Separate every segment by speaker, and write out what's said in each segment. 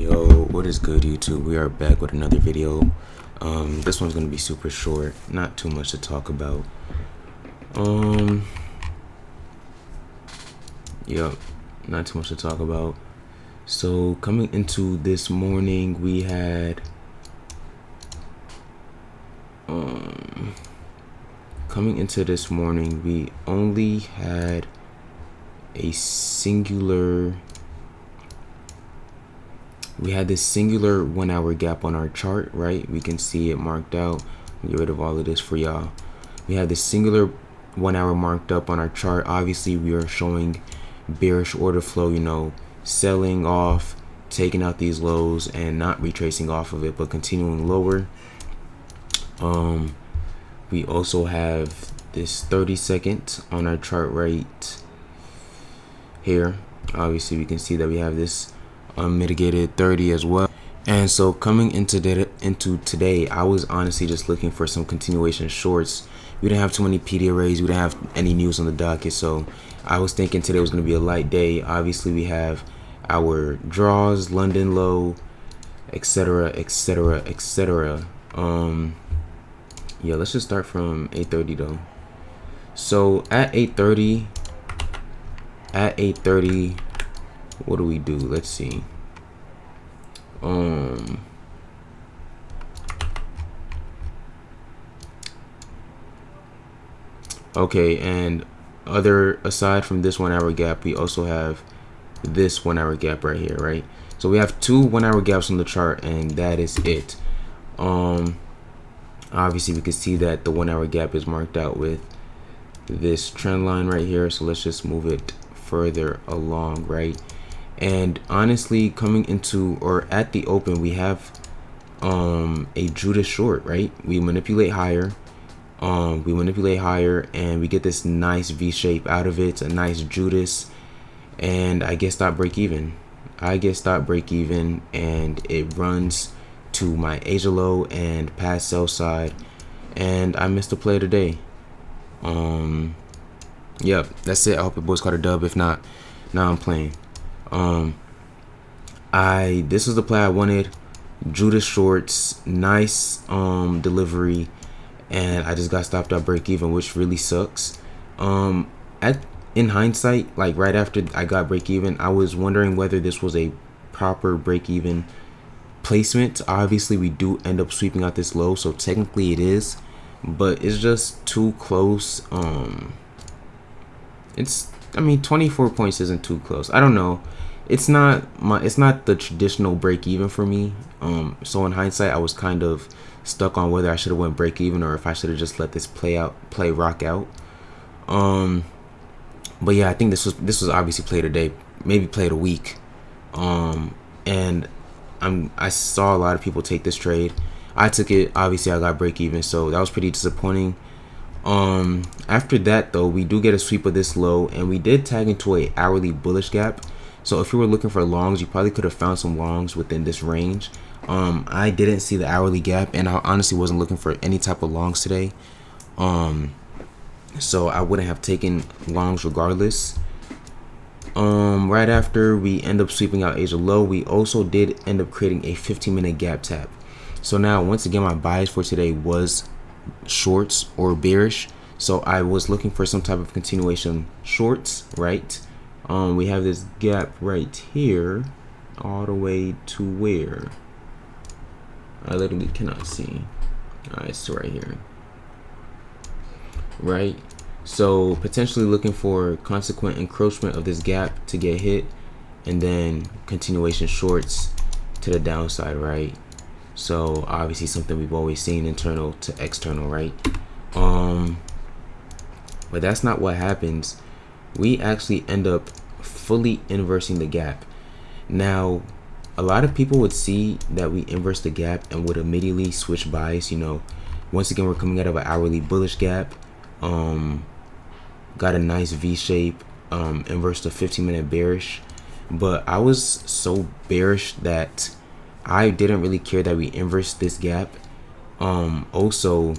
Speaker 1: Yo, what is good, YouTube? We are back with another video. This one's gonna be super short, not too much to talk about. Yep, not too much to talk about. So coming into this morning, we had we only had a singular. We had this singular 1 hour gap on our chart, right? We can see it marked out. Get rid of all of this for y'all. We have this singular 1 hour marked up on our chart. Obviously, we are showing bearish order flow, selling off, taking out these lows and not retracing off of it, but continuing lower. We also have this 30-second on our chart right here. Obviously, we can see that we have this unmitigated 30 as well. And so coming into today, I was honestly just looking for some continuation shorts. We didn't have too many PD arrays, we didn't have any news on the docket, so I was thinking today was going to be a light day. Obviously, we have our draws, London low, etc, etc, etc. Yeah, let's just start from 8:30 though. So at 8:30, what do we do? Let's see. Okay, and aside from this 1 hour gap, we also have this 1 hour gap right here, right? So we have two 1 hour gaps on the chart, and that is it. Obviously we can see that the 1 hour gap is marked out with this trend line right here, so let's just move it further along, right? And honestly, coming into or at the open, we have a Judas short, right? We manipulate higher, and we get this nice V shape out of it, a nice Judas, and I get stop break even. And it runs to my Asia low and past sell side, and I missed the play today. Yep, that's it. I hope the boys caught a dub. If not, now I'm playing. This is the play I wanted. Judas shorts, nice delivery, and I just got stopped at break even, which really sucks. In hindsight, like right after I got break even, I was wondering whether this was a proper break even placement. Obviously, we do end up sweeping out this low, so technically it is, but it's just too close. I mean, 24 points isn't too close. I don't know. It's not the traditional break even for me. So in hindsight, I was kind of stuck on whether I should have went break even or if I should have just let this rock out. But yeah, I think this was obviously play today, maybe play a week. And I saw a lot of people take this trade. I took it. Obviously, I got break even, so that was pretty disappointing. After that though, we do get a sweep of this low, and we did tag into a hourly bullish gap. So if you were looking for longs, you probably could have found some longs within this range. I didn't see the hourly gap, and I honestly wasn't looking for any type of longs today. So I wouldn't have taken longs regardless. Right after we end up sweeping out Asia low, we also did end up creating a 15-minute gap tap. So now, once again, my bias for today was shorts or bearish. So I was looking for some type of continuation shorts, right? We have this gap right here, all the way to where I literally cannot see. All right, it's right here, right? So potentially looking for consequent encroachment of this gap to get hit, and then continuation shorts to the downside, right? So obviously something we've always seen, internal to external, right? But that's not what happens. We actually end up fully inversing the gap. Now, a lot of people would see that we inverse the gap and would immediately switch bias. Once again, we're coming out of an hourly bullish gap. Got a nice V shape, inverse the 15-minute bearish. But I was so bearish that I didn't really care that we inversed this gap. Also,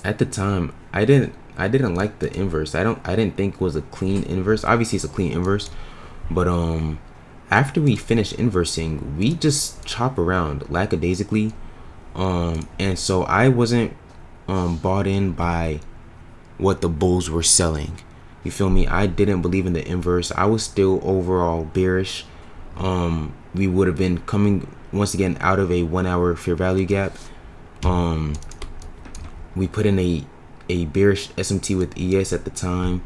Speaker 1: at the time, I didn't like the inverse. I didn't think it was a clean inverse. Obviously it's a clean inverse, but after we finish inversing, we just chop around lackadaisically. And so I wasn't bought in by what the bulls were selling. You feel me? I didn't believe in the inverse. I was still overall bearish. We would have been coming once again out of a 1 hour fair value gap. We put in a bearish SMT with ES at the time.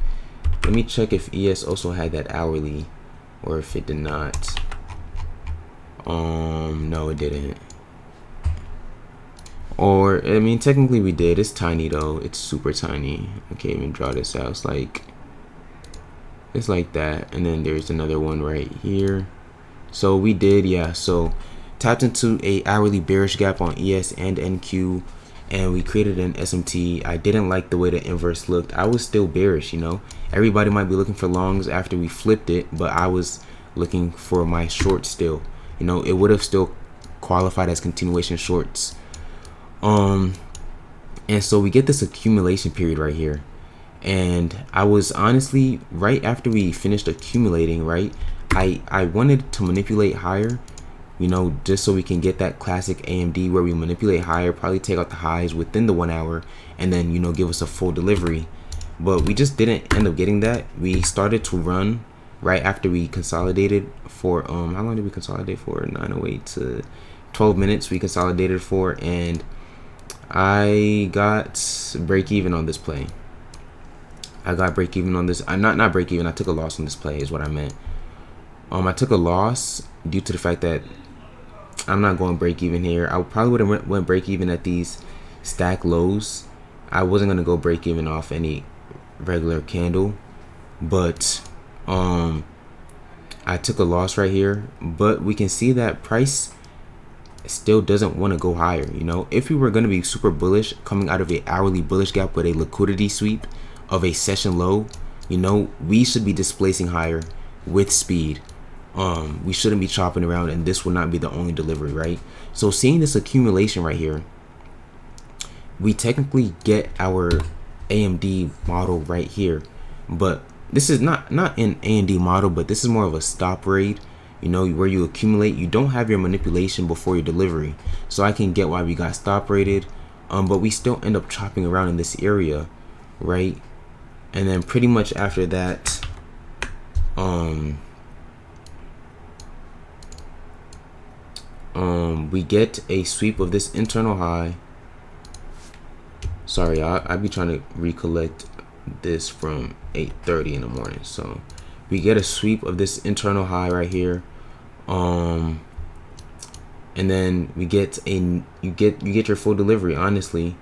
Speaker 1: Let me check if ES also had that hourly or if it did not. No, it didn't. Or, I mean, technically we did. It's tiny though. It's super tiny. I can't even draw this out. It's like that. And then there's another one right here. So we did, yeah. So tapped into a hourly bearish gap on ES and NQ, and we created an SMT. I didn't like the way the inverse looked. I was still bearish, you know. Everybody might be looking for longs after we flipped it, but I was looking for my shorts still. You know, it would have still qualified as continuation shorts. And so we get this accumulation period right here. And I was honestly, right after we finished accumulating, right, I wanted to manipulate higher, you know, just so we can get that classic AMD where we manipulate higher, probably take out the highs within the 1 hour, and then, you know, give us a full delivery. But we just didn't end up getting that. We started to run right after we consolidated for how long did we consolidate for? 908 to 12 minutes we consolidated for, and I got break even on this play. I got break even on this. I not break even. I took a loss on this play is what I meant. I took a loss due to the fact that I'm not going break even here. I probably would have went break even at these stack lows. I wasn't gonna go break even off any regular candle, but I took a loss right here. But we can see that price still doesn't want to go higher. You know, if we were going to be super bullish coming out of a hourly bullish gap with a liquidity sweep of a session low, you know, we should be displacing higher with speed. We shouldn't be chopping around, and this will not be the only delivery, right? So seeing this accumulation right here, we technically get our AMD model right here, but this is not an AMD model, but this is more of a stop rate, you know, where you accumulate. You don't have your manipulation before your delivery, so I can get why we got stop rated, but we still end up chopping around in this area, right? And then pretty much after that, we get a sweep of this internal high. Sorry, I be trying to recollect this from 8:30 in the morning. So we get a sweep of this internal high right here, and then we get you get your full delivery. Honestly,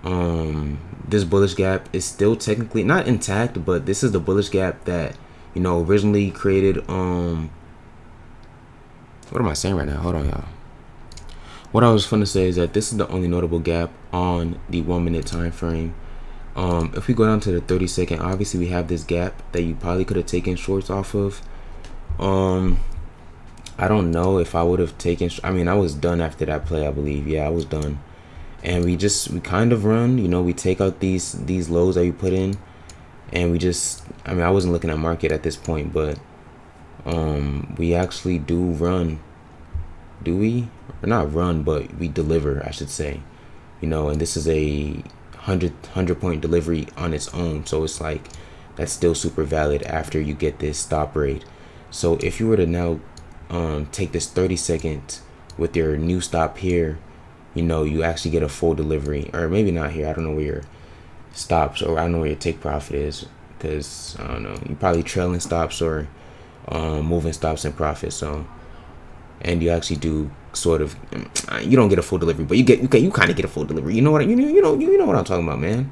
Speaker 1: this bullish gap is still technically not intact, but this is the bullish gap that, you know, originally created. What am I saying right now? Hold on, y'all. What I was going to say is that this is the only notable gap on the 1 minute time frame. If we go down to the 30-second, obviously we have this gap that you probably could have taken shorts off of. I don't know if I would have taken. I mean, I was done after that play, I believe. Yeah, I was done. And we kind of run. You know, we take out these lows that we put in, and we just. I mean, I wasn't looking at market at this point, but we actually do run. Do we? Or not run, but we deliver, I should say. You know, and this is a 100 point delivery on its own, so it's like that's still super valid after you get this stop rate. So if you were to now take this 30-second with your new stop here, you know, you actually get a full delivery. Or maybe not here, I don't know where your stops, or I don't know where your take profit is, because I don't know, you probably trailing stops or moving stops and profit. So, and you actually do sort of, you don't get a full delivery, but you kind of get a full delivery. You know what you know what I'm talking about, man.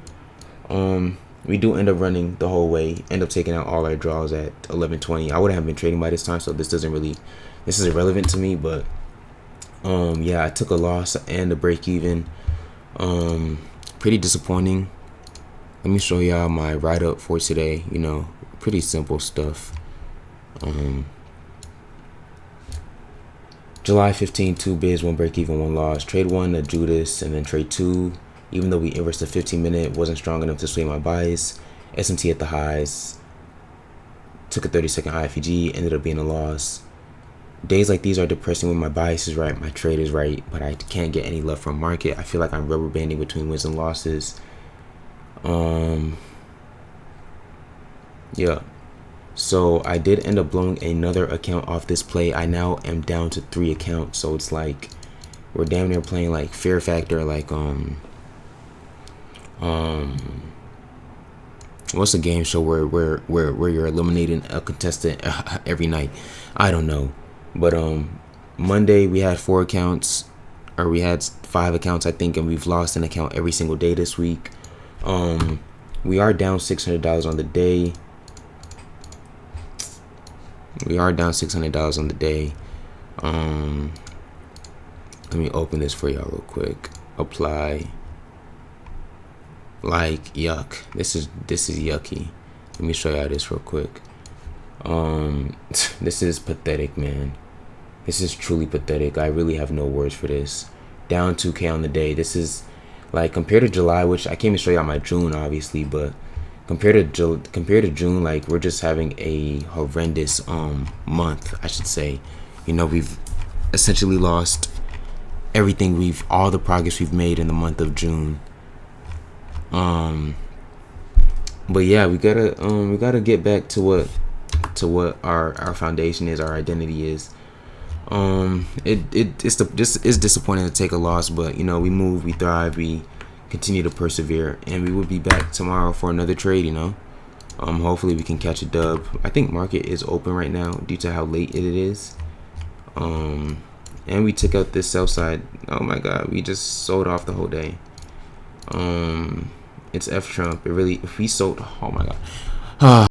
Speaker 1: We do end up running the whole way, end up taking out all our draws at 11:20. I wouldn't have been trading by this time, so this is irrelevant to me. But yeah, I took a loss and a break even. Pretty disappointing. Let me show y'all my write up for today. You know, pretty simple stuff. July 15, 2 bids, 1 break even, 1 loss. Trade 1 a Judas, and then trade 2. Even though we inversed the 15-minute, wasn't strong enough to sway my bias. SMT at the highs. Took a 30-second IFEG, ended up being a loss. days like these are depressing when my bias is right, my trade is right, but I can't get any love from market. I feel like I'm rubber banding between wins and losses. Yeah. So I did end up blowing another account off this play. I now am down to 3 accounts. So it's like we're damn near playing like Fear Factor, like what's a game show where you're eliminating a contestant every night? I don't know. But Monday we had 4 accounts, or we had 5 accounts I think, and we've lost an account every single day this week. We are down $600 on the day. We are down $600 on the day. Let me open this for y'all real quick. Apply. Like, yuck. This is yucky. Let me show y'all this real quick. This is pathetic, man. This is truly pathetic. I really have no words for this. Down 2K on the day. This is like, compared to July, which I can't even show y'all my June, obviously, but compared to June, like, we're just having a horrendous month, I should say. You know, we've essentially lost everything, all the progress we've made in the month of June. But yeah, we gotta get back to what our foundation is, our identity is. It's disappointing to take a loss, but you know, we move, we thrive, we continue to persevere, and we will be back tomorrow for another trade. You know, hopefully we can catch a dub. I think market is open right now due to how late it is. And we took out this sell side. Oh my god, we just sold off the whole day. It's F Trump. If we sold, oh my god.